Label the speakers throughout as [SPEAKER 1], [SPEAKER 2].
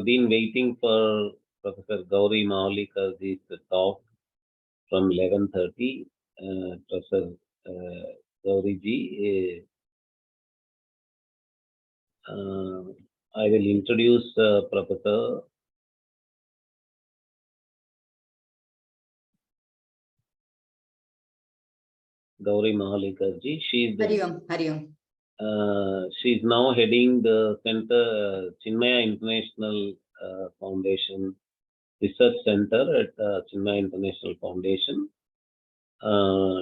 [SPEAKER 1] been waiting for Professor Gauri Mahulikar's talk from 11:30. Professor Gauri ji, I will introduce Professor Gauri Mahulikar ji. She is now heading the center, Chinmaya International Foundation Research Center at Chinmaya International Foundation.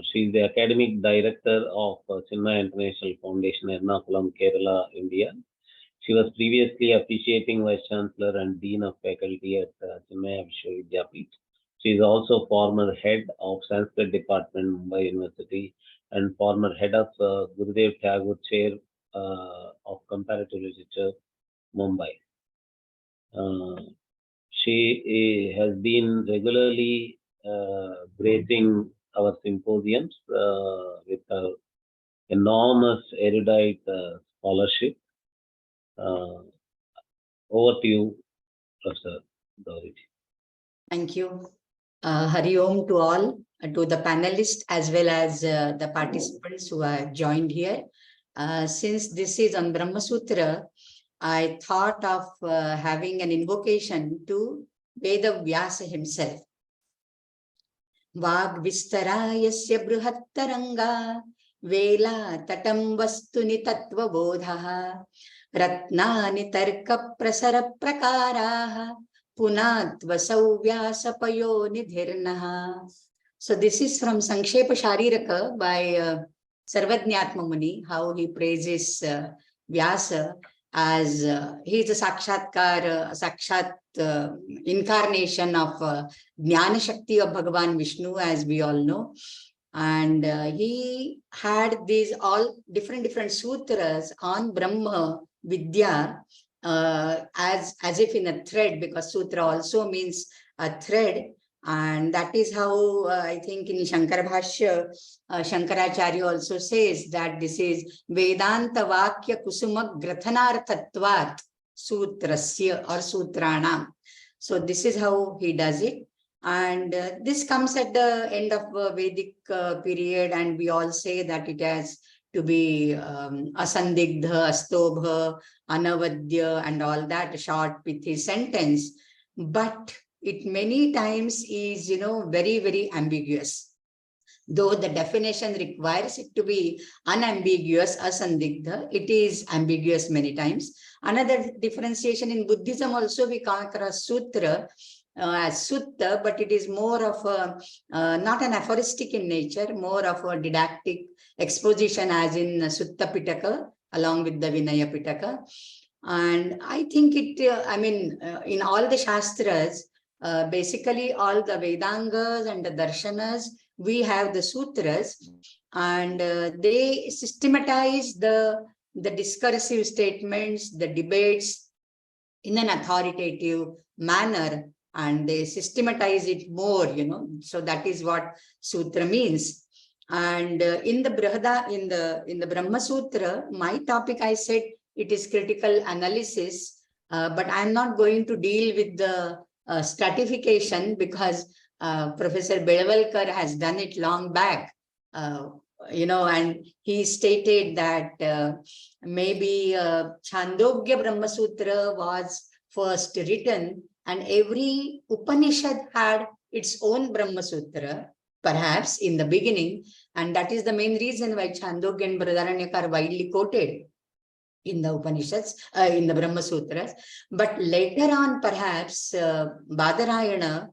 [SPEAKER 1] She is the academic director of Chinmaya International Foundation, Ernakulam, Kerala, India. She was previously officiating Vice Chancellor and Dean of Faculty at Chinmaya Vishwavidyapith. She is also former head of Sanskrit Department, Mumbai University, and former head of Gurudev Tagore Chair of Comparative Literature, Mumbai. She has been regularly gracing our symposiums with her enormous erudite scholarship. Over to you, Professor Gauri.
[SPEAKER 2] Thank you. Hari Om to all, to the panelists as well as the participants who have joined here. Since this is on Brahmasutra, I thought of having an invocation to Veda Vyasa himself. Vag vistarayasya bruhattaranga vela tatam vastuni tattva bodhaha ratnani tarka prasara prakaraha punatva sauvyasa payo nidhirnaha. So this is from Sankshepa Shariraka by Sarvajñatma Muni, how he praises Vyasa as he is a Sakshat incarnation of Jnana Shakti of Bhagavan Vishnu, as we all know. And he had these all different sutras on Brahma Vidya as if in a thread, because sutra also means a thread. And that is how I think in Shankara Bhashya, Shankaracharya also says that this is Vedanta Vakya Kusuma Grathanarthatvat Sūtra-s or Sūtranam. So this is how he does it. And this comes at the end of Vedic period, and we all say that it has to be Asandigdha, Astobha, Anavadya, and all that, short pithy sentence. But it many times is, very ambiguous. Though the definition requires it to be unambiguous, asandigdha, it is ambiguous many times. Another differentiation in Buddhism also, we come across sutra as sutta, but it is more of a, not an aphoristic in nature, more of a didactic exposition, as in Sutta Pitaka along with the Vinaya Pitaka. And I think it, in all the Śāstra-s, basically all the Vedangas and the Darshanas, we have the Sūtras, and they systematize the discursive statements, the debates in an authoritative manner, and they systematize it more, so that is what Sutra means. And in the Brahma Sutra, my topic, I said it is critical analysis, but I'm not going to deal with the stratification, because Professor Bedavalkar has done it long back, and he stated that maybe Chandogya Brahma Sutra was first written, and every Upanishad had its own Brahma Sutra, perhaps in the beginning, and that is the main reason why Chandogya and Brihadaranyaka are widely quoted in the Upanishads, in the Brahma Sutras. But later on, perhaps Badarayana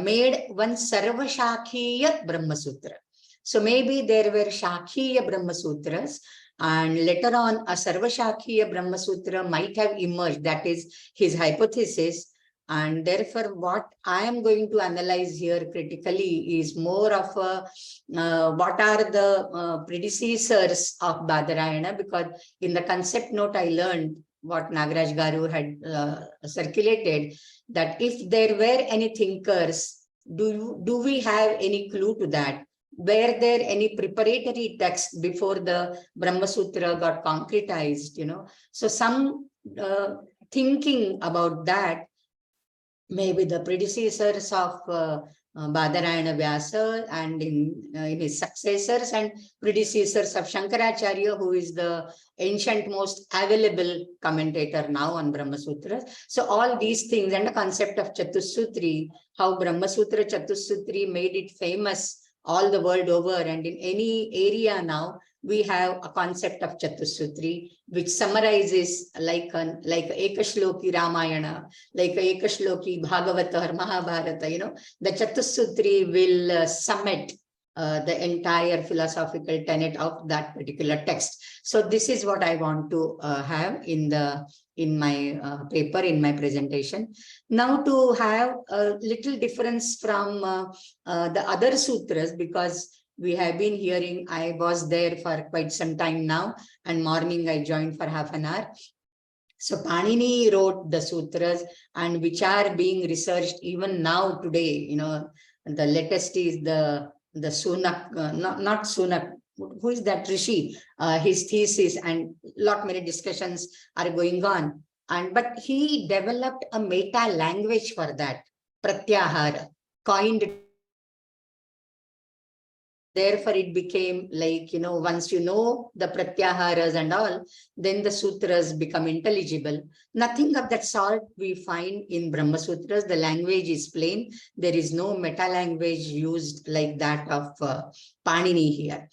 [SPEAKER 2] made one Sarva Shakhiya Brahma Sutra. So maybe there were Shakhiya Brahma Sutras, and later on a Sarva Shakhiya Brahma Sutra might have emerged. That is his hypothesis. And therefore, what I am going to analyze here critically is more of what are the predecessors of Badarayana, because in the concept note I learned what Nagaraj Garu had circulated, that if there were any thinkers, do we have any clue to that? Were there any preparatory texts before the Brahma Sutra got concretized? So some thinking about that, maybe the predecessors of Badarayana Vyasa and in his successors and predecessors of Shankaracharya, who is the ancient most available commentator now on Brahmasutras. So all these things and the concept of Chatussutri, how Brahmasutra Chatussutri made it famous all the world over, and in any area now we have a concept of Chatussutri, which summarizes like Ekashloki Ramayana, like Ekashloki Bhagavata or Mahabharata, you know, the Chatussutri will summit the entire philosophical tenet of that particular text. So this is what I want to have in my paper, in my presentation. Now to have a little difference from the other sutras, because we have been hearing, I was there for quite some time now, and morning I joined for half an hour. So Panini wrote the sutras, and which are being researched even now today. You know, the latest is the Sunak, not Sunak, who is that Rishi? His thesis, and lot many discussions are going on. But he developed a meta language for that, Pratyahara, coined. Therefore, it became like, you know, once you know the pratyaharas and all, then the sutras become intelligible. Nothing of that sort we find in Brahmasutras. The language is plain. There is no meta language used like that of Panini here.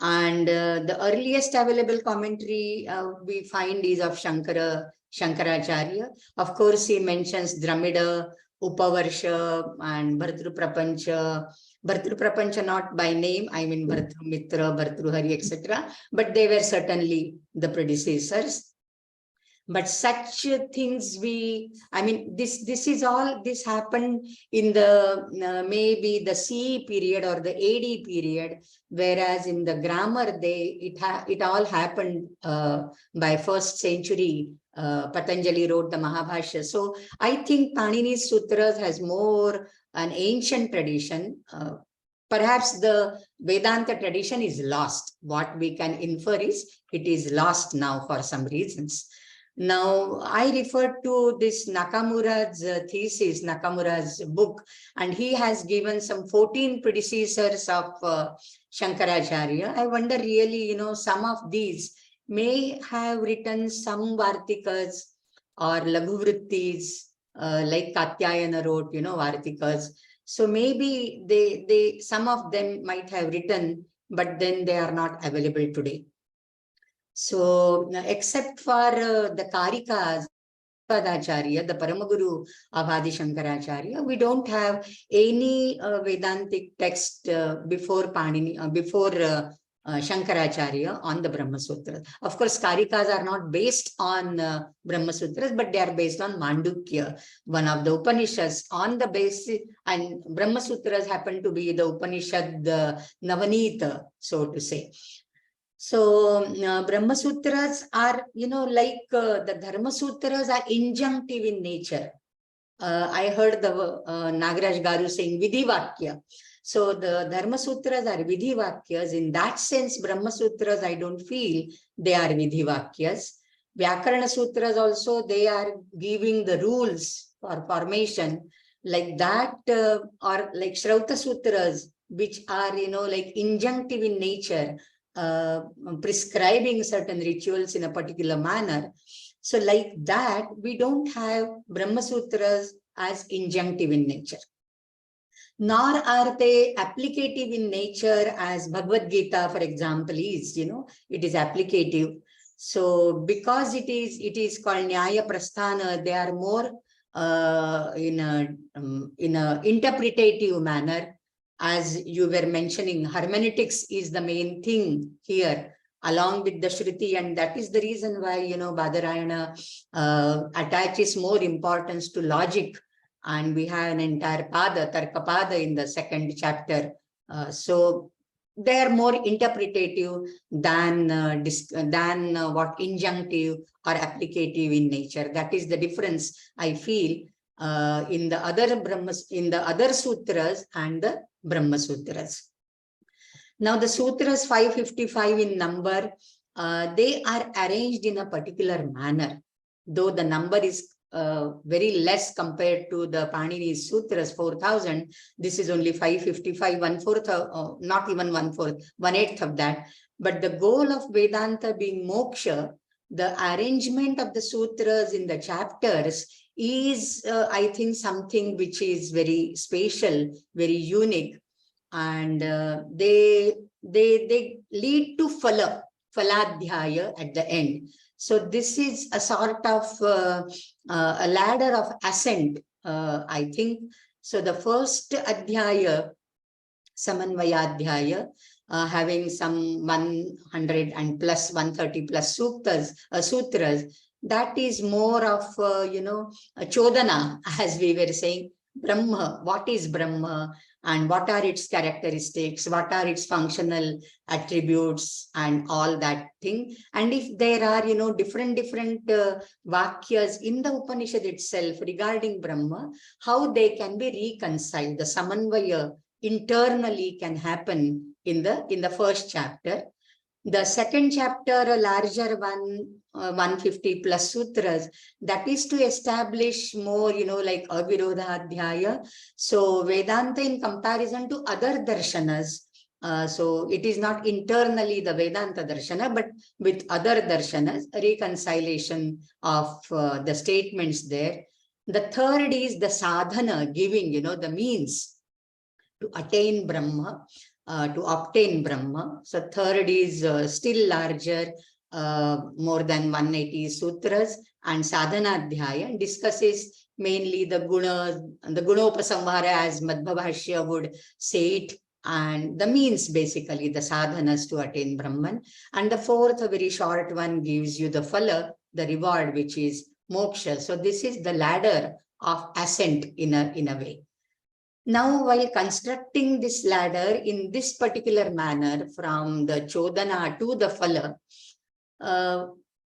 [SPEAKER 2] And the earliest available commentary we find is of Shankaracharya. Of course, he mentions Dramida, Upavarsha, and Bhartru Prapancha not by name, I mean Bhartru Mitra, Bhartru Hari, etc. But they were certainly the predecessors. But such things this happened in the maybe the CE period or the AD period, whereas in the grammar it all happened by 1st century. Patanjali wrote the Mahabhashya. So I think Panini's Sutras has more an ancient tradition. Perhaps the Vedanta tradition is lost. What we can infer is it is lost now for some reasons. Now, I refer to this Nakamura's thesis, Nakamura's book, and he has given some 14 predecessors of Shankaracharya. I wonder really, you know, some of these may have written some Vartikas or Laghuvrittis, like Katyayana wrote, you know, Vartikas. So maybe some of them might have written, but then they are not available today. So except for the Karikas, Padacharya, the Paramaguru of Adi Shankaracharya, we don't have any Vedantic text before Panini, before Shankaracharya on the Brahmasutras. Of course, Karikas are not based on Brahmasutras, but they are based on Mandukya, one of the Upanishads on the basis, and Brahmasutras happen to be the Upanishad Navanita, so to say. So Brahmasutras are, you know, like the Dharma Sutras are injunctive in nature. I heard the Nagaraj Garu saying Vidhi Vakya. So the Dharma Sutras are Vidhi Vakyas. In that sense, Brahma Sutras, I don't feel they are Vidhi Vakyas. Vyakarana Sutras also, they are giving the rules for formation like that, or like Shrauta Sutras, which are, you know, like injunctive in nature. Prescribing certain rituals in a particular manner. So like that, we don't have Brahmasutras as injunctive in nature. Nor are they applicative in nature as Bhagavad Gita, for example, is, you know, it is applicative. So because it is called Nyaya Prasthana, they are more in a interpretative manner. As you were mentioning, hermeneutics is the main thing here, along with the Shruti, and that is the reason why, you know, Badarayana attaches more importance to logic, and we have an entire pada, Tarka Pada, in the 2nd chapter. So they are more interpretative than what injunctive or applicative in nature. That is the difference I feel in the other sutras and the Brahmasutras. Now the sutras, 555 in number, they are arranged in a particular manner. though the number is very less compared to the Panini's Sutras, 4,000. This is only 555, 1/4, not even 1/4, 1/8 of that. But the goal of Vedanta being moksha, the arrangement of the sutras in the chapters is, I think, something which is very special, very unique, and they lead to Phaladhyaya at the end. So this is a sort of a ladder of ascent, I think. So the first Adhyaya, Samanvayadhyaya, having some 100 and plus 130 plus sutras, that is more of, a Chodana, as we were saying. Brahma, what is Brahma, and what are its characteristics, what are its functional attributes, and all that thing. And if there are, different vakyas in the Upanishad itself regarding Brahma, how they can be reconciled. The Samanvaya internally can happen in the first chapter. The second chapter, a larger one, 150 plus sutras, that is to establish more, like Avirodha Adhyaya. So Vedanta in comparison to other darshanas, so it is not internally the Vedanta darshana, but with other darshanas, reconciliation of the statements there. The third is the sadhana, giving, the means to attain Brahma, to obtain Brahma. So third is still larger, more than 180 sutras, and Sadhana Adhyaya discusses mainly the gunas, the Gunopasamhara, as Madhva-bhashya would say it, and the means, basically the sadhanas to attain Brahman. And the fourth, a very short one, gives you the phala, the reward, which is moksha. So this is the ladder of ascent in a way. Now, while constructing this ladder in this particular manner, from the Chodana to the phala,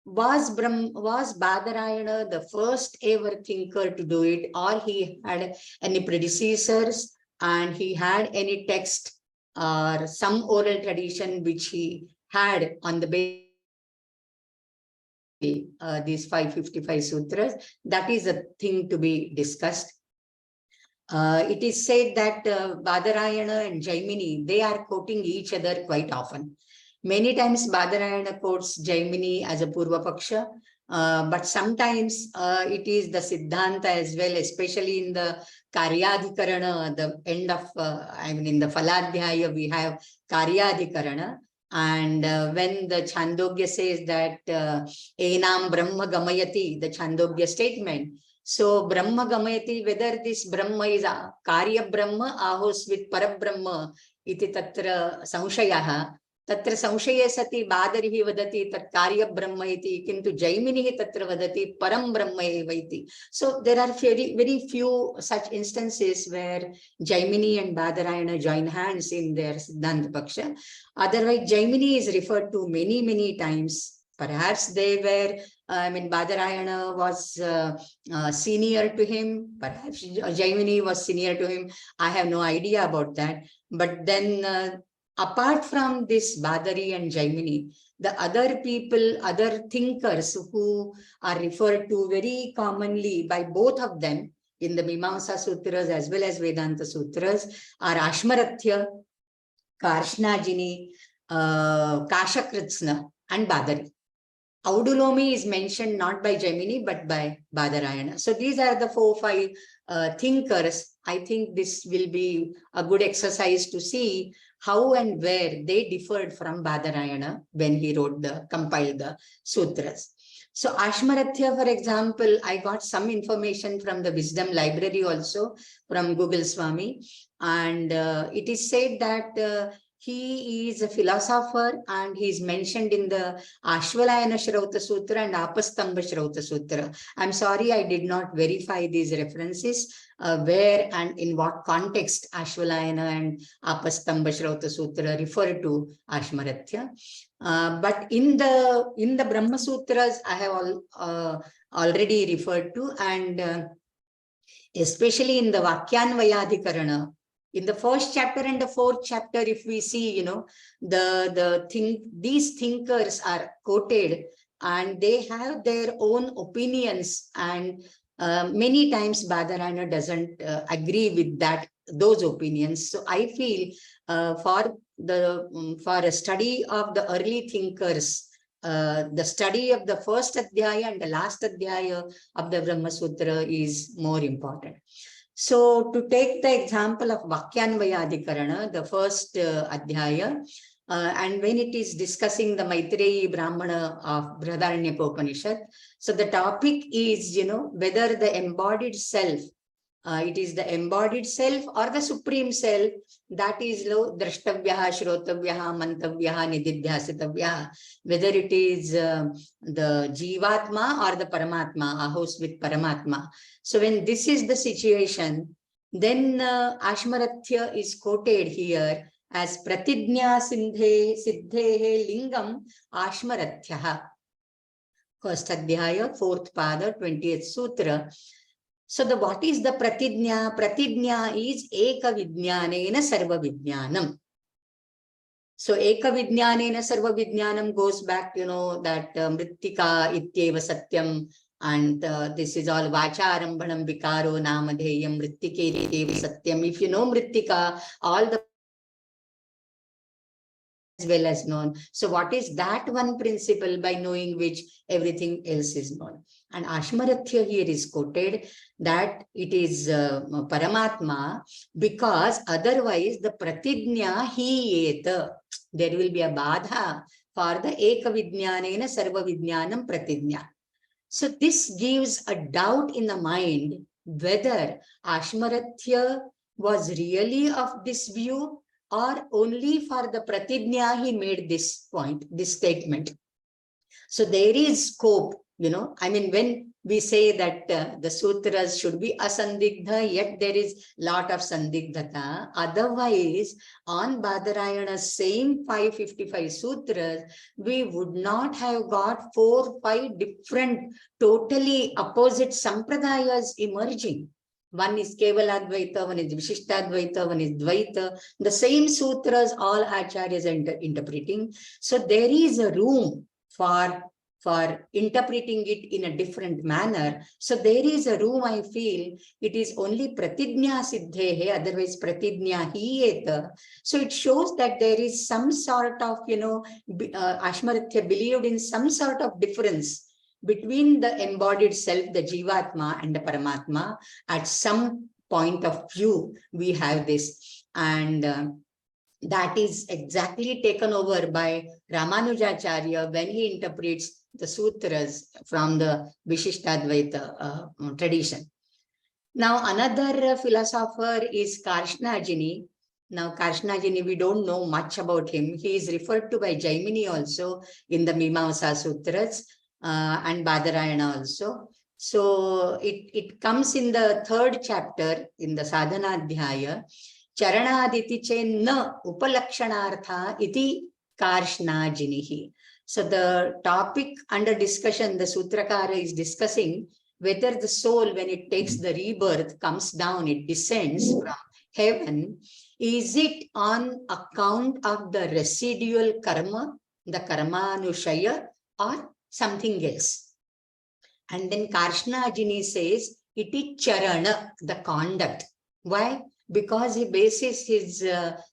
[SPEAKER 2] was Badarayana the first ever thinker to do it, or he had any predecessors, and he had any text or some oral tradition which he had on the basis these 555 sutras? That is a thing to be discussed. It is said that Badarayana and Jaimini, they are quoting each other quite often. Many times Badarayana quotes Jaimini as a Purva Paksha, but sometimes it is the Siddhanta as well, especially in the Karyadhikarana, the end of, in the Phaladhyaya, we have Karyadhikarana. And when the Chandogya says that Enam Brahma Gamayati, the Chandogya statement, so Brahma Gamayati, whether this Brahma is a Karya Brahma, ahos with Parabrahma, iti tatra samshayaha, tatra samshaya sati Badarihi vadati tat Karya Brahma iti, kintu Jaiminihi tatra vadati Param Brahma eva iti. So there are very few such instances where Jaimini and Badarayana join hands in their Siddhanta Paksha. Otherwise, Jaimini is referred to many times. Perhaps they were, Badarayana was senior to him. Perhaps Jaimini was senior to him. I have no idea about that. But then, apart from this Badari and Jaimini, the other people, other thinkers who are referred to very commonly by both of them in the Mimamsa Sutras as well as Vedanta Sutras are Ashmarathya, Karshnajini, Kashakritsna, and Badari. Audulomi is mentioned not by Jaimini but by Badarayana. So these are the 4-5 thinkers. I think this will be a good exercise to see how and where they differed from Badarayana when he compiled the sutras. So Ashmarathya, for example, I got some information from the Wisdom Library also, from Google Swami, and it is said that he is a philosopher, and he is mentioned in the Ashvalayana Shrauta Sutra and Apastamba Shrauta Sutra. I'm sorry, I did not verify these references, where and in what context Ashvalayana and Apastamba Shrauta Sutra refer to Ashmarathya. But in the Brahma Sutras, I have already referred to, and especially in the Vakyanvayadhikarana, in the first chapter and the fourth chapter, if we see, these thinkers are quoted and they have their own opinions, and many times Badarayana doesn't agree with those opinions. So I feel for a study of the early thinkers, the study of the first adhyaya and the last adhyaya of the Brahma Sutra is more important. So to take the example of Vakyanvayadhikarana, the first adhyaya, and when it is discussing the Maitreyi Brahmana of Brihadaranyaka, so the topic is, whether the embodied self, it is the embodied self or the supreme self, that is drashtavyaha, shrotavyaha, mantavyaha, nididhyasitavyaha, whether it is the jivatma or the paramatma, a house with paramatma. So when this is the situation, then Ashmarathya is quoted here as pratidnya siddhehe lingam ashmarathyaha. First adhyaya, fourth pada, 20th sutra. So what is the pratidnya? Pratidnya is eka vijnanena sarva vijnanam. So eka vijnanena sarva vijnanam goes back, that mrittika ityeva satyam, and this is all vacharambhanam vikaro namadheyam mrittike ityeva satyam. If you know mrittika, all the as well as known. So what is that one principle by knowing which everything else is known? And Ashmarathya here is quoted that it is Paramatma, because otherwise the Pratidnya hi eta, there will be a badha for the Eka Vijnanena Sarva Vijnanam Pratidnya. So this gives a doubt in the mind whether Ashmarathya was really of this view, or only for the Pratidnya he made this point, this statement. So there is scope, when we say that the sutras should be asandigdha, yet there is lot of sandigdhata. Otherwise, on Badarayana's same 555 sutras, we would not have got 4-5 different, totally opposite sampradayas emerging. One is Kevaladvaita, one is Vishishtadvaita, one is Dvaita. The same sutras all acharyas are interpreting. So there is a room for interpreting it in a different manner. So there is a room, I feel, it is only Pratidnya Siddhehe, otherwise Pratidnya Hiyeta. So it shows that there is some sort of, Ashmarathya believed in some sort of difference between the embodied self, the Jivatma, and the Paramatma. At some point of view, we have this. And that is exactly taken over by Ramanujacharya when he interprets the sutras from the Vishishtadvaita tradition. Now, another philosopher is Karshnajini. Now, Karshnajini, we don't know much about him. He is referred to by Jaimini also in the Mimamsa Sutras. And Badarayana also. So it comes in the 3rd chapter in the Sadhana Adhyaya. Charanaditi che na upalakshanartha iti Karshnajinihi. So the topic under discussion, the Sutrakara is discussing whether the soul, when it takes the rebirth, comes down, it descends from heaven, is it on account of the residual karma, the karmanushaya, or something else? And then Karshnajini says, it is charana, the conduct. Why? Because he bases his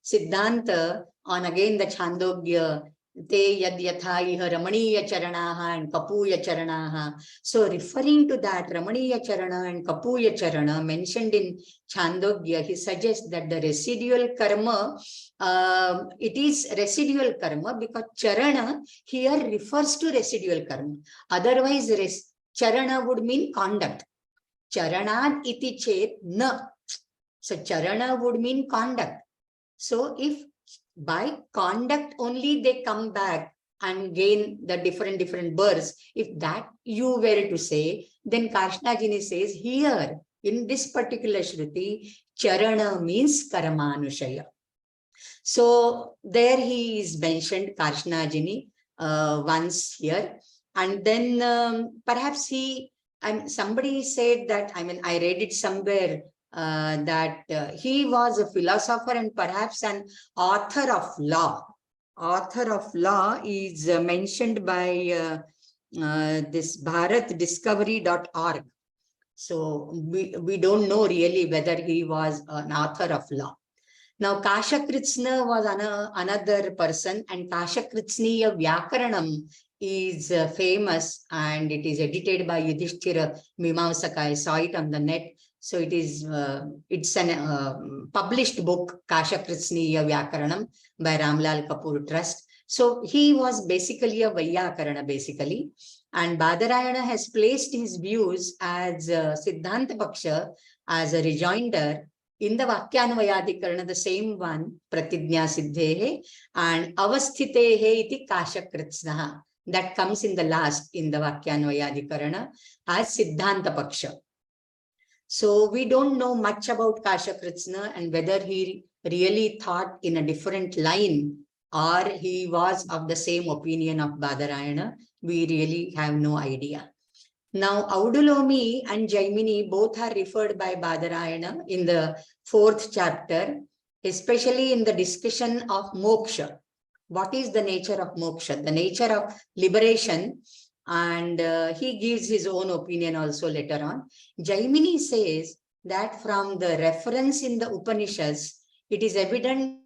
[SPEAKER 2] Siddhanta on again the Chandogya, te yad yatha iha ramaniya charanaha and kapuya charanaha. So referring to that Ramaniya charana and kapuya charana mentioned in Chandogya, he suggests that the residual karma, it is residual karma because charana here refers to residual karma. Otherwise, charana would mean conduct. Charanad iti chet na. So charana would mean conduct. So if by conduct only they come back and gain the different births, if that you were to say, then Karshnajini says here in this particular Shruti, charana means karmanushaya. So there he is mentioned, Karshnajini, once here. And then perhaps somebody said that, I read it somewhere, that he was a philosopher and perhaps an author of law. Author of law is mentioned by this bharatdiscovery.org. So we don't know really whether he was an author of law. Now, Kashakritsna was another person, and Kashakritsniya Vyakaranam is famous, and it is edited by Yudhishthira Mimamsaka. I saw it on the net. So it is it's an published book, Kashakritsniya Vyakaranam by Ramlal Kapoor Trust. So he was basically a Vaiyakarana, basically. And Badarayana has placed his views as Siddhanta Paksha as a rejoinder in the Vakyanvayadikarana, the same one, Pratijna Siddhehe, and Avasthitehe iti Kashakritsnaha. That comes in the last, in the Vakyanvayadikarana, as Siddhanta Paksha. So we don't know much about Kashakritsna and whether he really thought in a different line or he was of the same opinion of Badarayana. We really have no idea. Now, Audulomi and Jaimini both are referred by Badarayana in the 4th chapter, especially in the discussion of moksha. What is the nature of moksha? The nature of liberation. And he gives his own opinion also later on. Jaimini says that from the reference in the Upanishads, it is evident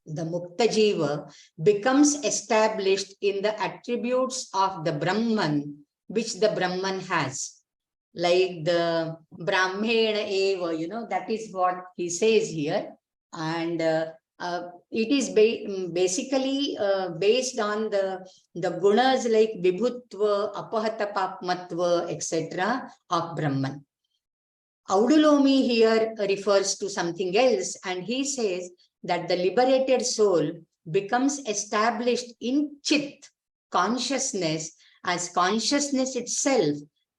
[SPEAKER 2] the Mukta Jiva becomes established in the attributes of the Brahman, which the Brahman has. Like the Brahmena Eva, that is what he says here. And it is basically based on the gunas like Vibhutva, Apahatapapmatva, etc. of Brahman. Audulomi here refers to something else, and he says that the liberated soul becomes established in Chit, consciousness, as consciousness itself,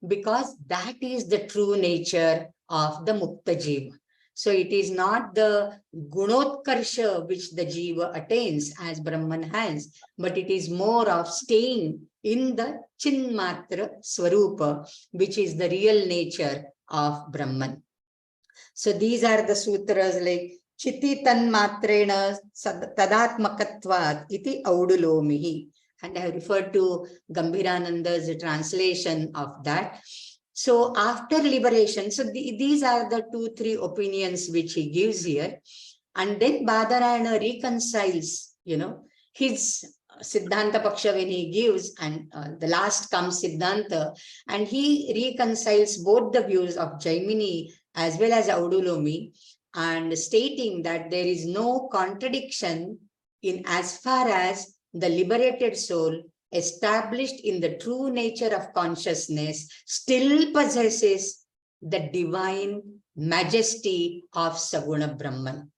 [SPEAKER 2] because that is the true nature of the Mukta Jiva. So it is not the Gunotkarsha which the Jiva attains as Brahman has, but it is more of staying in the Chinmatra Swarupa, which is the real nature of Brahman. So these are the sutras like Chiti Tanmatrena Tadatmakatvat iti Audulomihi. And I have referred to Gambhirananda's translation of that. So after liberation, so these are the 2-3 opinions which he gives here. And then Badarayana reconciles, his Siddhanta Paksha when he gives, and the last comes Siddhanta, and he reconciles both the views of Jaimini as well as Audulomi, and stating that there is no contradiction in as far as the liberated soul established in the true nature of consciousness still possesses the divine majesty of Saguna Brahman.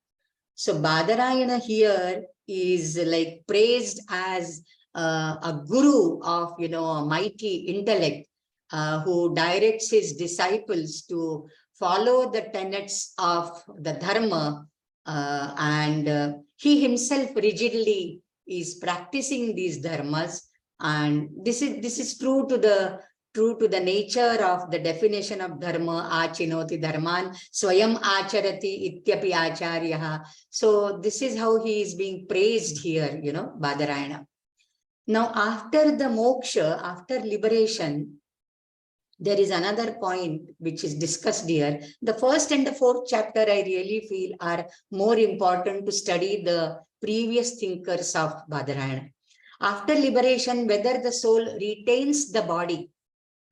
[SPEAKER 2] So Badarayana here is like praised as a guru of, a mighty intellect who directs his disciples to follow the tenets of the dharma, and he himself rigidly is practicing these dharmas. And this is true to the nature of the definition of dharma, achinoti dharman, swayam acharati ityapi acharyaha. So this is how he is being praised here, Badarayana. Now, after the moksha, after liberation, there is another point which is discussed here. The 1st and the 4th chapter, I really feel, are more important to study the previous thinkers of Badarayana. After liberation, whether the soul retains the body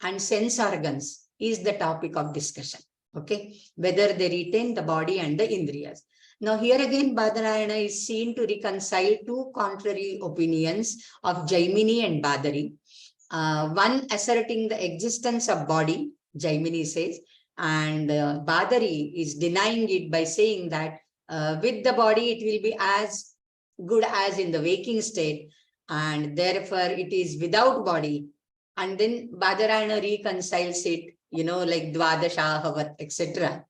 [SPEAKER 2] and sense organs is the topic of discussion. Okay, whether they retain the body and the indriyas. Now here again, Badarayana is seen to reconcile 2 contrary opinions of Jaimini and Badari. One asserting the existence of body, Jaimini says, and Badari is denying it by saying that with the body it will be as good as in the waking state, and therefore it is without body. And then Badarayana reconciles it, like Dvadashahavat, etc.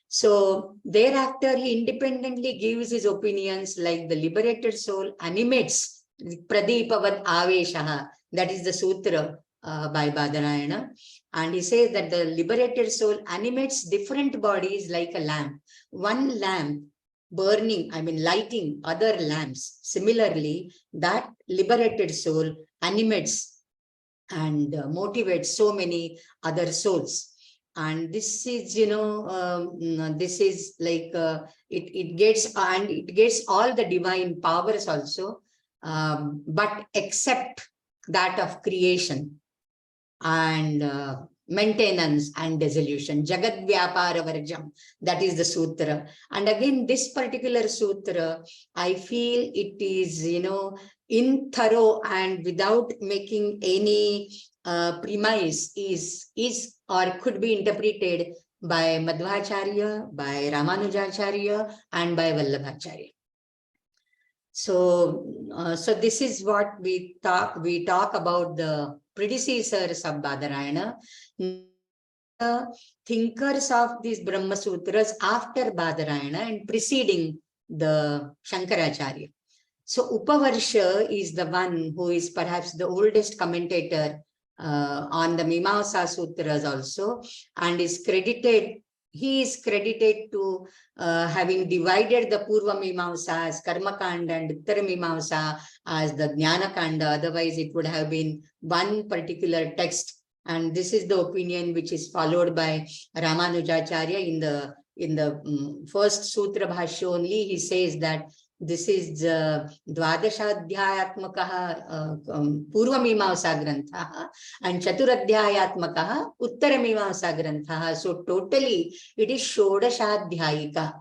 [SPEAKER 2] So thereafter he independently gives his opinions like the liberated soul animates Pradipavad Aveshaha. That is the sutra by Badarayana. And he says that the liberated soul animates different bodies like a lamp. One lamp burning, lighting other lamps. Similarly, that liberated soul animates and motivates so many other souls. And this is, this is like it gets all the divine powers also, but except that of creation and maintenance and dissolution. Jagat Vyapara Varjam, that is the sutra. And again, this particular sutra, I feel it is, in thorough and without making any premise is or could be interpreted by Madhvacharya, by Ramanujacharya, and by Vallabhacharya. So, so this is what we talk about the predecessors of Badarayana, thinkers of these Brahmasutras after Badarayana and preceding the Shankaracharya. So Upavarsha is the one who is perhaps the oldest commentator on the Mimamsa Sutras also, and is credited. He is credited to having divided the Purva Mimamsa as Karma Kanda and Uttara Mimamsa as the Jnana Kanda. Otherwise, it would have been one particular text. And this is the opinion which is followed by Ramanujacharya in the first Sutra Bhashya only. He says that this is Dvadashadhyayatmakaha Purva Mimamsa Grantha and Chaturadhyayatmakaha Uttara Mimamsa Grantha. So totally it is Shodashadhyayika.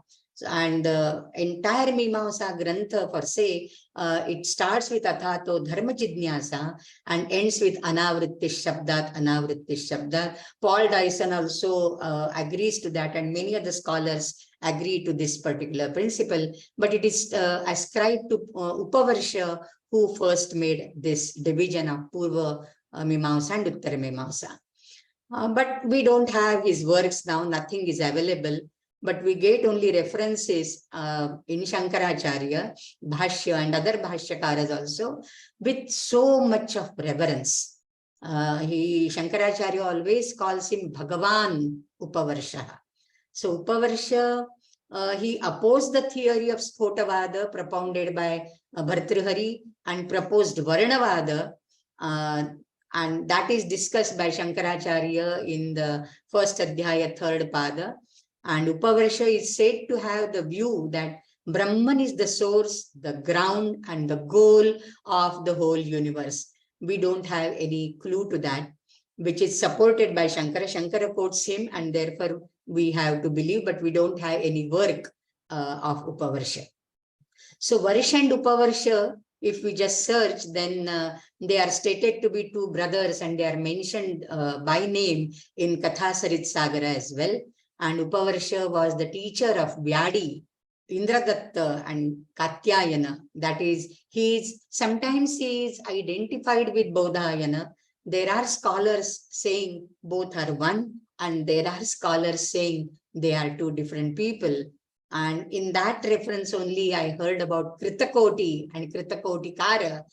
[SPEAKER 2] And the entire Mimamsa Grantha per se, it starts with Athato Dharma Jidnyasa and ends with Anavritti Shabdat, Anavritti Shabdat. Paul Dyson also agrees to that, and many other scholars agree to this particular principle, but it is ascribed to Upavarsha, who first made this division of Purva Mimamsa and Uttara Mimamsa. But we don't have his works now, nothing is available, but we get only references in Shankaracharya, Bhashya and other Bhashyakaras also, with so much of reverence. Shankaracharya always calls him Bhagavan Upavarsha. So Upavarsha, he opposed the theory of Spotavada propounded by Bhartrihari and proposed Varnavada, and that is discussed by Shankaracharya in the first Adhyaya, third Pada. And Upavarsha is said to have the view that Brahman is the source, the ground, and the goal of the whole universe. We don't have any clue to that, which is supported by Shankara. Shankara quotes him, and therefore we have to believe, but we don't have any work of Upavarsha. So Varsha and Upavarsha, if we just search, then they are stated to be two brothers, and they are mentioned by name in Kathasarit Sagara as well. And Upavarsha was the teacher of Vyadi, Indradatta and Katyayana. That is, sometimes he is identified with Bodhayana. There are scholars saying both are one, and there are scholars saying they are two different people. And in that reference only, I heard about Kritakoti and Kritakotikara.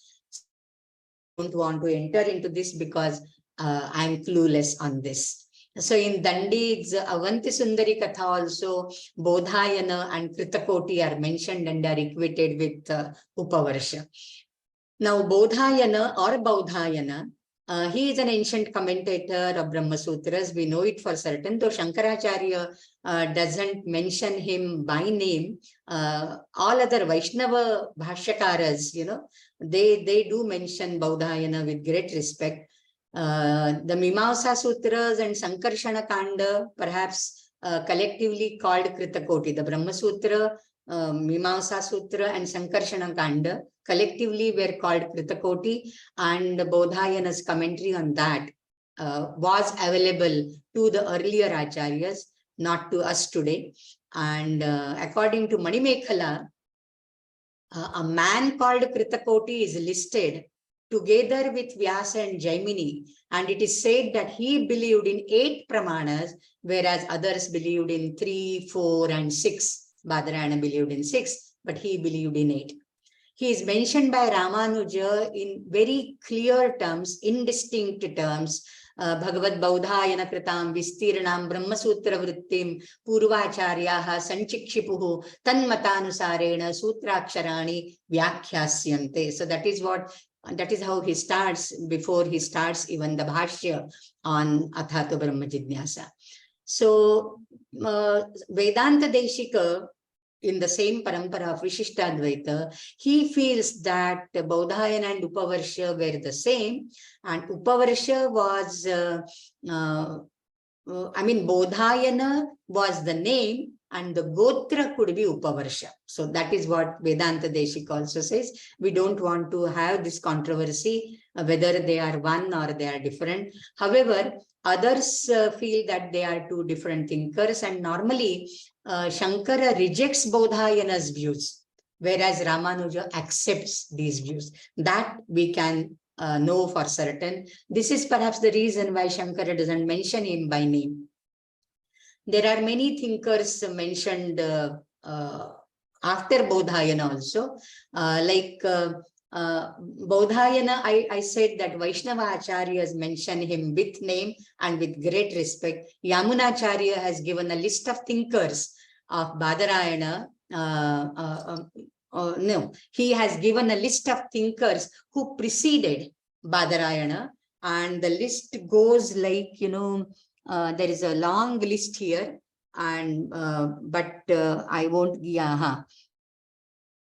[SPEAKER 2] I don't want to enter into this because I'm clueless on this. So in Dandi's Avanti Sundari Katha also, Bodhayana and Kritakoti are mentioned and are equated with Upavarsha. Now Bodhayana or Bodhayana, he is an ancient commentator of Brahmasutras. We know it for certain, though Shankaracharya doesn't mention him by name. All other Vaishnava Bhashyakaras, they do mention Bodhayana with great respect. The Mimamsa Sutras and Sankarshana Kanda, perhaps collectively called Kritakoti. The Brahma Sutra, Mimamsa Sutra and Sankarshana Kanda collectively were called Kritakoti, and Bodhayana's commentary on that was available to the earlier Acharyas, not to us today. And according to Manimekhala, a man called Kritakoti is listed together with Vyasa and Jaimini, and it is said that he believed in 8 pramanas, whereas others believed in 3, 4, and 6. Badarayana believed in 6, but he believed in 8. He is mentioned by Ramanuja in very clear terms, indistinct terms. Bhagavad Bodhayana Kritam Vistirnam Brahmasutra Vrittim Purvacharyaha Sanchikshipuhu Tanmatanusarena Sutraksharani Vyakhyasyante. So that is what that is how he starts, before he starts even the Bhashya on Athato Brahma Jignasa. So Vedanta Deshika, in the same parampara of Vishishtadvaita, he feels that Bodhayana and Upavarsha were the same, and Upavarsha was, Bodhayana was the name, and the Gotra could be Upavarsha. So that is what Vedanta Deshika also says. We don't want to have this controversy, whether they are one or they are different. However, others feel that they are two different thinkers, and normally Shankara rejects Bodhayana's views, whereas Ramanuja accepts these views. That we can know for certain. This is perhaps the reason why Shankara doesn't mention him by name. There are many thinkers mentioned after Bodhayana also, Bodhayana, I said that Vaishnava Acharyas mention him with name and with great respect. Yamunacharya has given a list of thinkers of Badarayana. No, he has given a list of thinkers who preceded Badarayana, and the list goes like, there is a long list here, and but I won't.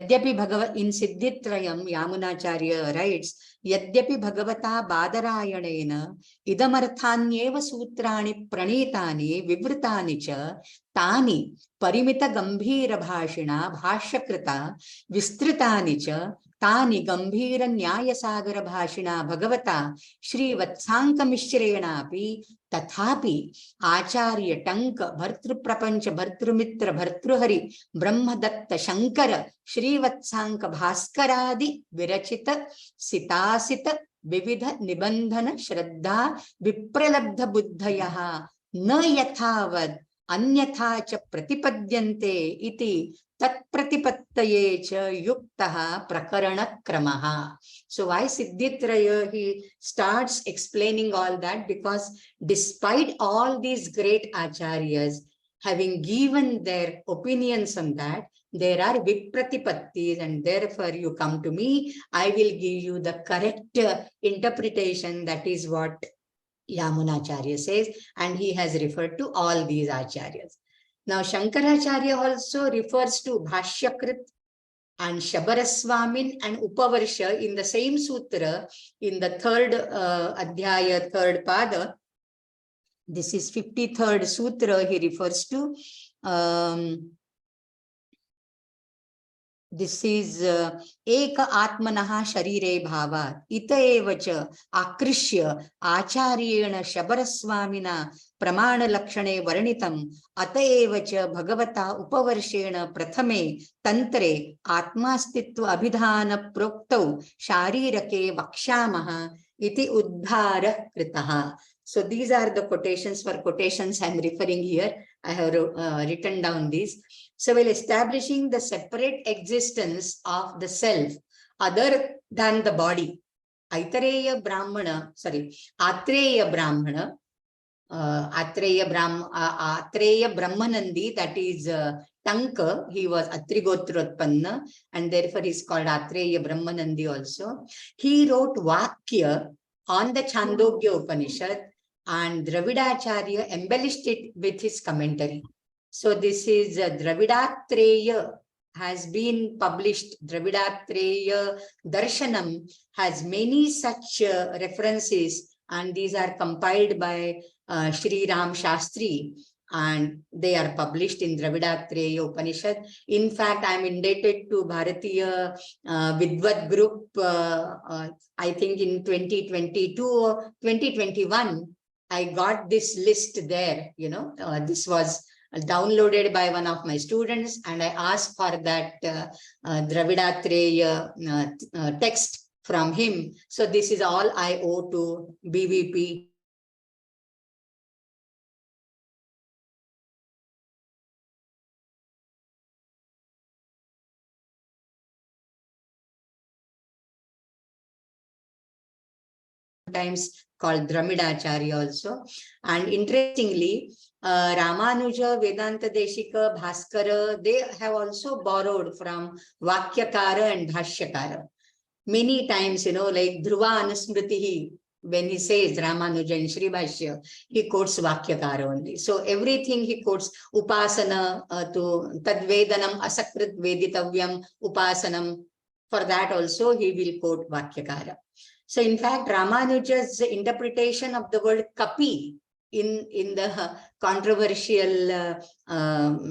[SPEAKER 2] Yadyapi Bhagavat, in Siddhitrayam, Yamunacharya writes, Yadyapi Bhagavata Badarayanena idamarthanyeva sutrani pranitani vivritani cha tani parimita gambhira bhashina bhashyakrita vistritani cha tani gambhira nyayasagara bhashina bhagavata Shri Vatsankamishrenapi tathapi Acharya Tanka Bhartru Prapancha Bhartru Mitra Bhartru Hari Brahma Datta Shankara Shri Vatsanka Bhaskaradi Virachita Sitasita Vividha Nibandhana Shraddha Vipralabdha Buddhayaha Na Yathavad Anyatha cha Pratipadyante iti Tat Pratipattaye cha Yuktaha Prakarana Kramaha. So why Siddhitraya? He starts explaining all that because despite all these great acharyas having given their opinions on that, there are vipratipattis, and therefore you come to me, I will give you the correct interpretation. That is what Yamunacharya says, and he has referred to all these acharyas. Now Shankaracharya also refers to Bhashyakrit and Shabaraswamin and Upavarsha in the same sutra, in the third adhyaya, third pada. This is 53rd sutra he refers to. This is Eka Atmanaha Sharire Bhava Ita Evacha Akrishya Acharyena Shabaraswamina Pramana Lakshane Varanitam Ata Evacha Bhagavata Upavarshena Prathame Tantre Atmastitva Abhidhana Proktau Sharirake Vakshamaha Iti Uddhara Kritaha. So these are the quotations. For quotations I am referring here. I have written down these. So while establishing the separate existence of the self other than the body, Atreya Brahmana, Atreya Brahmanandi, that is Tanka, he was Atrigotrotpanna, and therefore he is called Atreya Brahmanandi also. He wrote Vakya on the Chandogya Upanishad, and Dravidacharya embellished it with his commentary. So this is Dravidatreya has been published. Dravidatreya Darshanam has many such references, and these are compiled by Sri Ram Shastri, and they are published in Dravidatreya Upanishad. In fact, I am indebted to Bharatiya Vidvat Group, I think in 2022 or 2021, I got this list there, this was downloaded by one of my students, and I asked for that Dravidatreya text from him. So this is all I owe to BVP. Sometimes called Dramidacharya also. And interestingly, Ramanuja, Vedanta Deshika, Bhaskara, they have also borrowed from Vakyakara and Bhashyakara. many times, like Dhruva Anusmritihi, when he says Ramanuja in Shri Bhashya, he quotes Vakyakara only. So everything he quotes, Upasana to Tadvedanam Asakrit Veditavyam Upasanam. For that also he will quote Vakyakara. So in fact, Ramanuja's interpretation of the word kapi in the controversial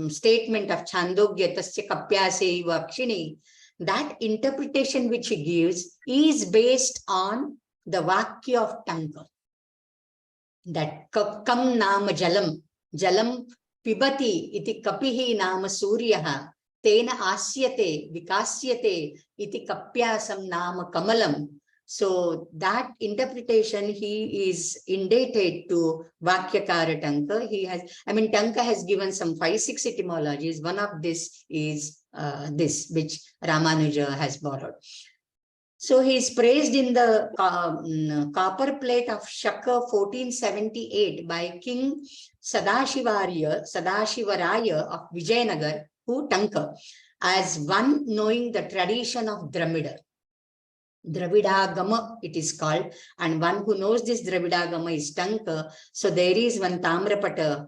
[SPEAKER 2] statement of Chandogya, Tasya Kapyase Vakshini, that interpretation which he gives is based on the Vakya of Tanka. That kam nama jalam, jalam pibati iti kapihi nama suryaha, tena asyate vikasyate iti kapyasam nama kamalam. So that interpretation he is indebted to Vakyakara Tanka. He has, Tanka has given some 5-6 etymologies. One of this is this, which Ramanuja has borrowed. So he is praised in the copper plate of Shaka 1478 by King Sadashivaraya of Vijayanagar, who Tanka, as one knowing the tradition of Dramida. Dravidagama it is called, and one who knows this Dravidagama is Tanka. So there is one Tamrapata.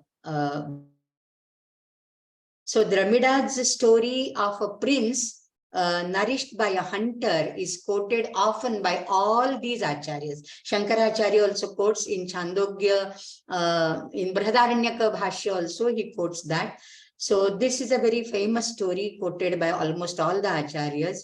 [SPEAKER 2] So Dramida's story of a prince nourished by a hunter is quoted often by all these acharyas. Shankaracharya also quotes in Chandogya, in Brihadaranyaka Bhashya also he quotes that. So this is a very famous story quoted by almost all the acharyas.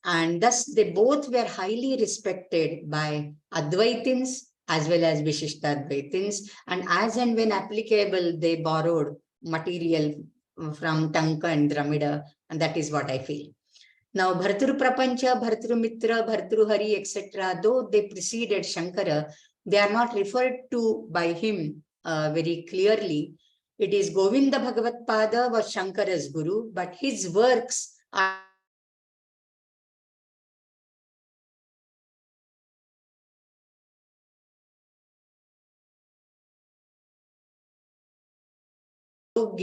[SPEAKER 2] And thus they both were highly respected by Advaitins as well as Vishishtadvaitins. And as and when applicable, they borrowed material from Tanka and Dramida. And that is what I feel. Now, Bhartru Prapancha, Bhartru Mitra, Bhartru Hari, etc., though they preceded Shankara, they are not referred to by him very clearly. It is Govinda Bhagavatpada was Shankara's guru, but his works are or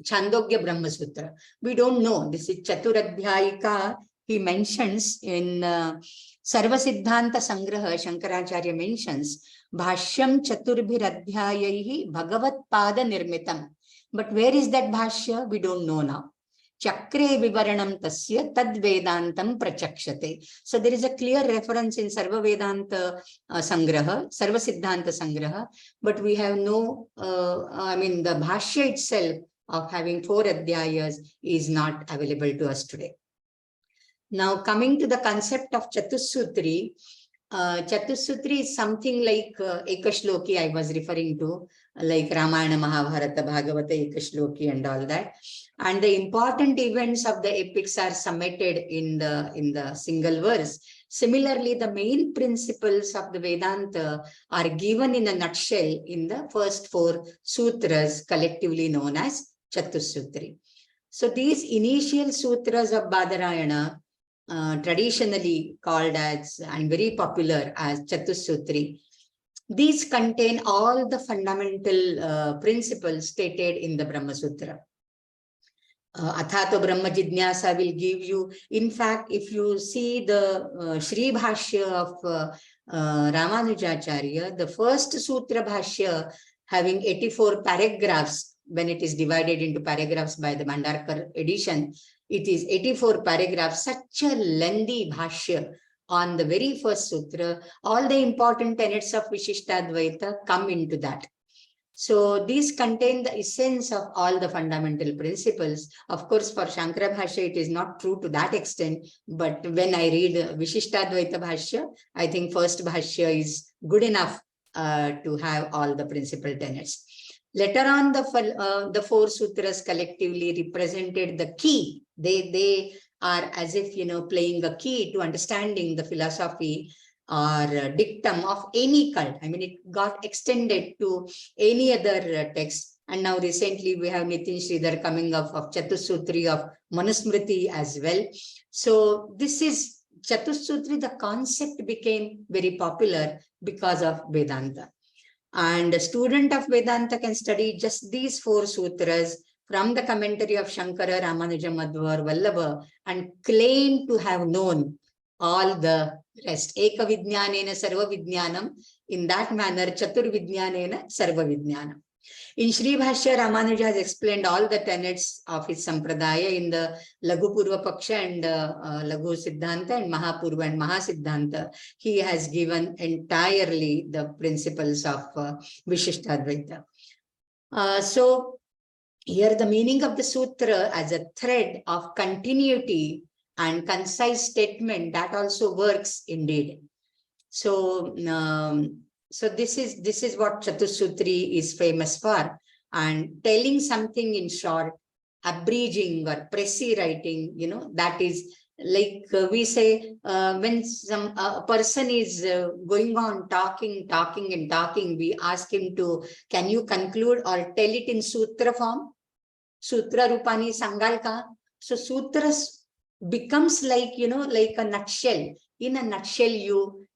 [SPEAKER 2] Chandogya Brahmasutra. We don't know. This is Chaturadhyayika. He mentions in Sarvasiddhanta Sangraha, Shankaracharya mentions Bhashyam Chaturbhiradhyayaihi Bhagavat Pada Nirmitam. But where is that Bhashya? We don't know now. Chakre Vivaranam Tasya Tad Vedantam Prachakshate. So there is a clear reference in Sarva Vedanta Sangraha, Sarva Siddhanta Sangraha, but we have no, the Bhashya itself of having 4 adhyayas is not available to us today. Now coming to the concept of Chatussutri, Chatussutri is something like Ekashloki I was referring to, like Ramayana, Mahabharata, Bhagavata, Ekashloki and all that. And the important events of the epics are summated in the single verse. Similarly, the main principles of the Vedanta are given in a nutshell in the first 4 sutras, collectively known as Chatussutri. So these initial sutras of Badarayana, traditionally called as and very popular as Chatussutri, these contain all the fundamental principles stated in the Brahmasutra. Athato Brahma Jidnyasa will give you, in fact, if you see the Shri Bhashya of Ramanujacharya, the first Sutra Bhashya having 84 paragraphs, when it is divided into paragraphs by the Bhandarkar edition, it is 84 paragraphs, such a lengthy Bhashya on the very first sutra. All the important tenets of Vishishtadvaita come into that. So these contain the essence of all the fundamental principles. Of course, for Shankara Bhashya, it is not true to that extent. But when I read Vishishtadvaita Bhashya, I think first Bhashya is good enough to have all the principal tenets. Later on, the 4 sutras collectively represented the key. They are as if, playing a key to understanding the philosophy or dictum of any cult. It got extended to any other text. And now recently we have Nitin Sridhar coming up of Chatussutri of Manusmriti as well. So this is Chatussutri, the concept became very popular because of Vedanta. And a student of Vedanta can study just these 4 sutras from the commentary of Shankara, Ramanuja, Madhva, or Vallabha and claim to have known all the rest. Eka Vijnanena Sarva Vijnanam. In that manner, Chatur Vijnanena Sarva Vijnanam. In Sri Bhashya, Ramanuja has explained all the tenets of his Sampradaya in the Laghu Purva Paksha and Laghu Siddhanta and Mahapurva and Mahasiddhanta. He has given entirely the principles of Vishishtadvaita. So here the meaning of the sutra as a thread of continuity and concise statement, that also works indeed. So so this is what Chatussutri is famous for, and telling something in short, abridging or précis writing, that is like we say when a person is going on talking, we ask him to, can you conclude or tell it in sutra form? Sutra Rupani Sangal ka? So sutras becomes like, like a nutshell. In a nutshell,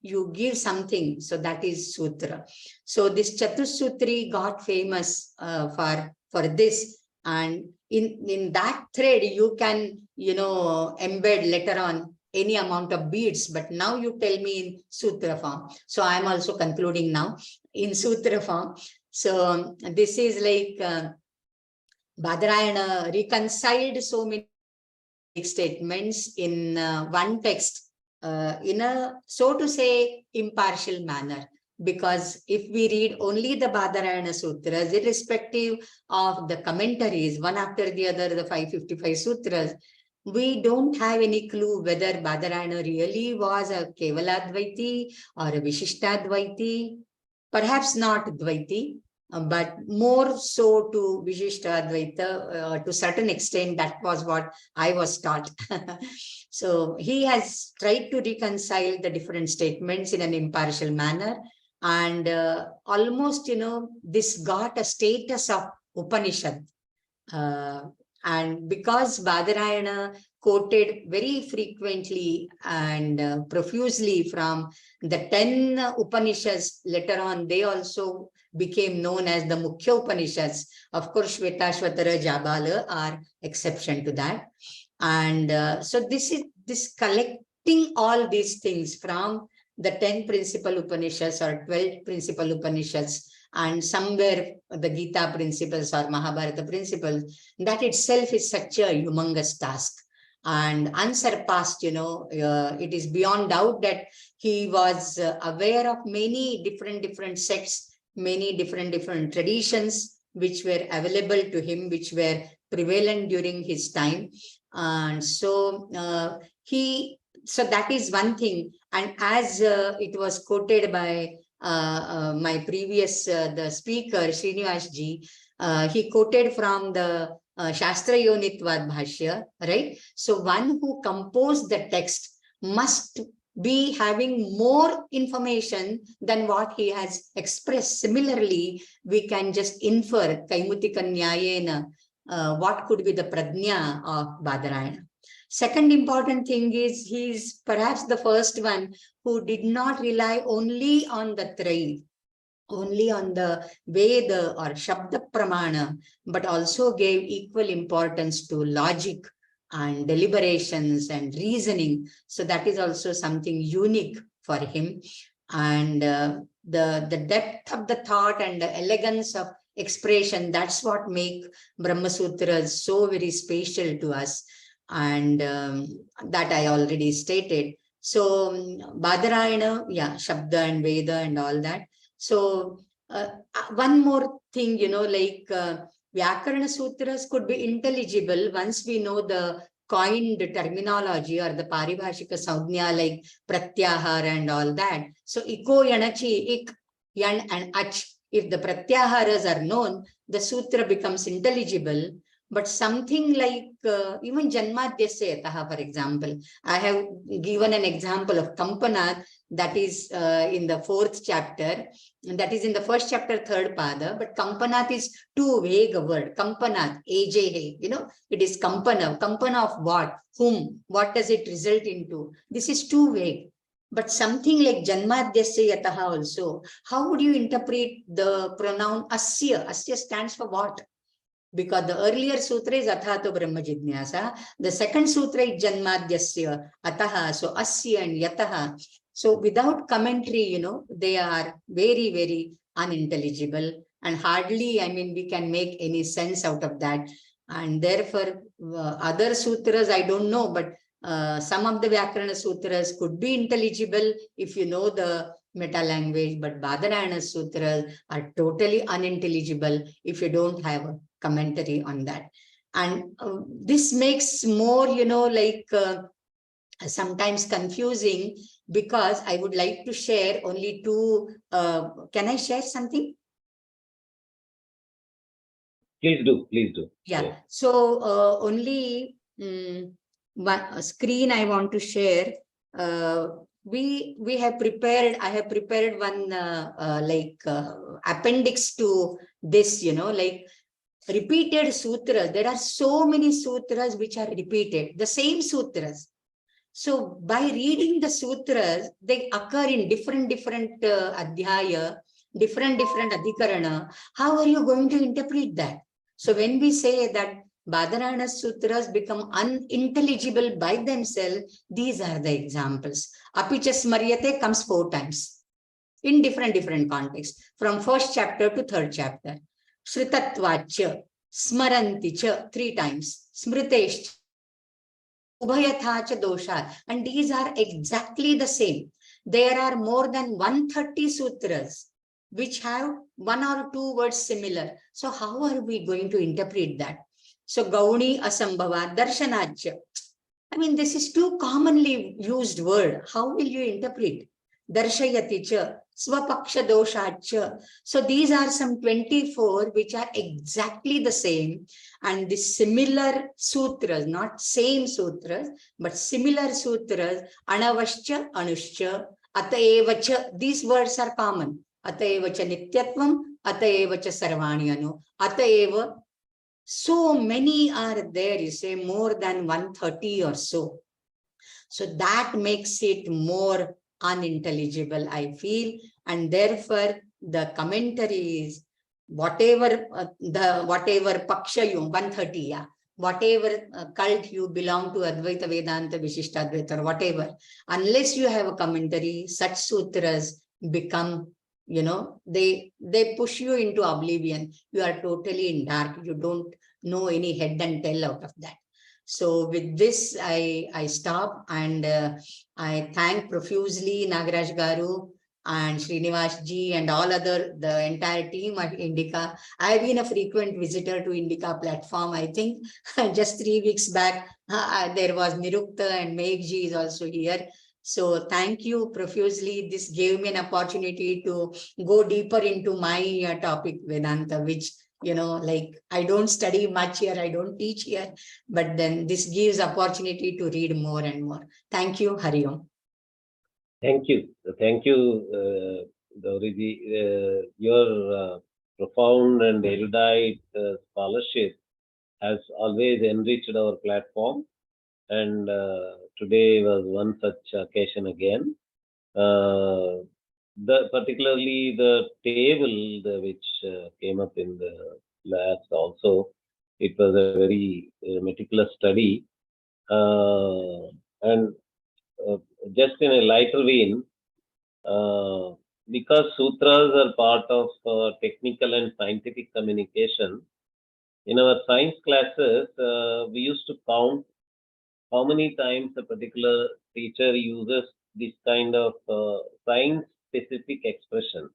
[SPEAKER 2] you give something. So that is sutra. So this Chatussutri got famous for this. And in that thread, you can, embed later on any amount of beads. But now you tell me in sutra form. So I'm also concluding now in sutra form. So this is like Badarayana reconciled so many statements in one text in a, so to say, impartial manner. Because if we read only the Badarayana Sutras, irrespective of the commentaries, one after the other, the 555 Sutras, we don't have any clue whether Badarayana really was a Kevaladvaiti or a Vishishtadvaiti. Perhaps not Dvaiti, but more so to Vishishtadvaita, to certain extent. That was what I was taught. So he has tried to reconcile the different statements in an impartial manner, and almost, this got a status of Upanishad. And because Badarayana quoted very frequently and profusely from the 10 Upanishads, later on they also became known as the Mukhya Upanishads. Of course, Shvetashvatara, Jabala are exception to that. And so this collecting all these things from the 10 principal Upanishads or 12 principal Upanishads, and somewhere the Gita principles or Mahabharata principles, that itself is such a humongous task and unsurpassed. It is beyond doubt that he was aware of many different sects, many different traditions which were available to him, which were prevalent during his time. And so so that is one thing. And as it was quoted by my previous the speaker Srinivas ji, he quoted from the Shastra Yonitvad Bhashya, right? So one who composed the text must be having more information than what he has expressed. Similarly, we can just infer Kaimutika Nyayena what could be the prajna of Badarayana. Second important thing is he is perhaps the first one who did not rely only on the Trai, only on the Veda or Shabda Pramana, but also gave equal importance to logic and deliberations and reasoning. So that is also something unique for him. And the depth of the thought and the elegance of expression, that's what make Brahmasutras so very special to us. And that I already stated. So Badarayana, yeah, Shabda and Veda and all that. So one more thing, like Vyakarana Sutras could be intelligible once we know the coined terminology or the Paribhashika Saudhnya like Pratyahara and all that. So Iko, Yanachi, Ik, Yan and Ach. If the Pratyaharas are known, the Sutra becomes intelligible. But something like even Janmadhyasya Yataha, for example, I have given an example of Kampanat, that is in the 4th chapter, and that is in the 1st chapter, 3rd pada. But Kampanat is too vague a word. Kampanat, AJH, it is Kampana. Kampana of what? Whom? What does it result into? This is too vague. But something like Janmadhyasya Yataha also, how would you interpret the pronoun Asya? Asya stands for what? because the earlier sutra is Athato Brahma Jidnyasa. The second sutra is Janmadhyasya, Ataha, so Asya and Yataha. So without commentary, you know, they are very, very unintelligible, and hardly, I mean, we can make any sense out of that. And therefore, other sutras, I don't know, but some of the Vyakarana sutras could be intelligible if you know the meta language, but Badarayana sutras are totally unintelligible if you don't have a commentary on that. And this makes more, you know, like sometimes confusing, because I would like to share only two. Can I share something?
[SPEAKER 1] Please do, please do.
[SPEAKER 2] Yeah. So only one screen I want to share. We have prepared. I have prepared one appendix to this. You know, like repeated sutras. There are so many sutras which are repeated. The same sutras. So by reading the sutras, they occur in different adhyaya, different adhikarana. How are you going to interpret that? So when we say that Badarayana sutras become unintelligible by themselves, these are the examples. Apicha smaryate comes 4 times in different contexts, from first chapter to third chapter. Shritatvacha, smaranticha 3 times, smriteshcha, Ubhayathacha dosha, and these are exactly the same. There are more than 130 sutras which have 1 or 2 words similar. So how are we going to interpret that? So Gauri asambhava darshanacha. I mean, this is too commonly used word. How will you interpret? Darshayati cha, swapaksha doshacha. So these are some 24 which are exactly the same, and the similar sutras, not same sutras, but similar sutras, anavascha, anushcha, ataevacha, these words are common. Ataevacha nityatvam, ataevacha sarvani anu, ataeva. So many are there, you say more than 130 or so. So that makes it more unintelligible, I feel, and therefore the commentaries, whatever paksha you 130, yeah, whatever cult you belong to, Advaita Vedanta, Vishishtadvaita, or whatever, unless you have a commentary, such sutras become, you know, they push you into oblivion. You are totally in dark. You don't know any head and tail out of that. So with this, I stop, and I thank profusely Nagaraj Garu and Srinivas ji and all the entire team at INDICA. I have been a frequent visitor to INDICA platform. I think just 3 weeks back, there was Nirukta and Megh ji is also here. So thank you profusely. This gave me an opportunity to go deeper into my topic, Vedanta, which, you know, like I don't study much here, I don't teach here, but then this gives opportunity to read more and more. Thank you. Hari Om.
[SPEAKER 1] Thank you, Gauri. Your profound and erudite scholarship has always enriched our platform, and today was one such occasion again. Particularly the table which came up in the labs also, it was a very meticulous study, and just in a lighter vein, because sutras are part of technical and scientific communication. In our science classes, we used to count how many times a particular teacher uses this kind of science-specific expression.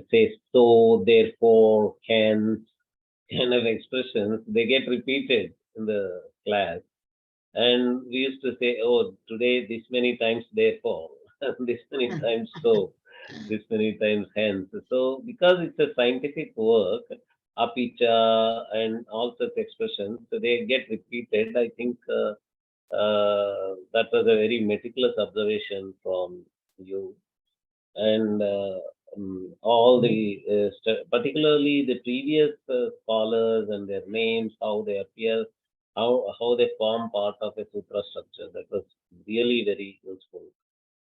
[SPEAKER 1] Say so, therefore, hence, kind of expressions, they get repeated in the class. And we used to say, oh, today this many times therefore, this many times so, this many times hence. So because it's a scientific work, apicha and all such expressions, so they get repeated. I think that was a very meticulous observation from you. And all the, particularly the previous scholars and their names, how they appear, how they form part of a sutra structure. That was really very useful.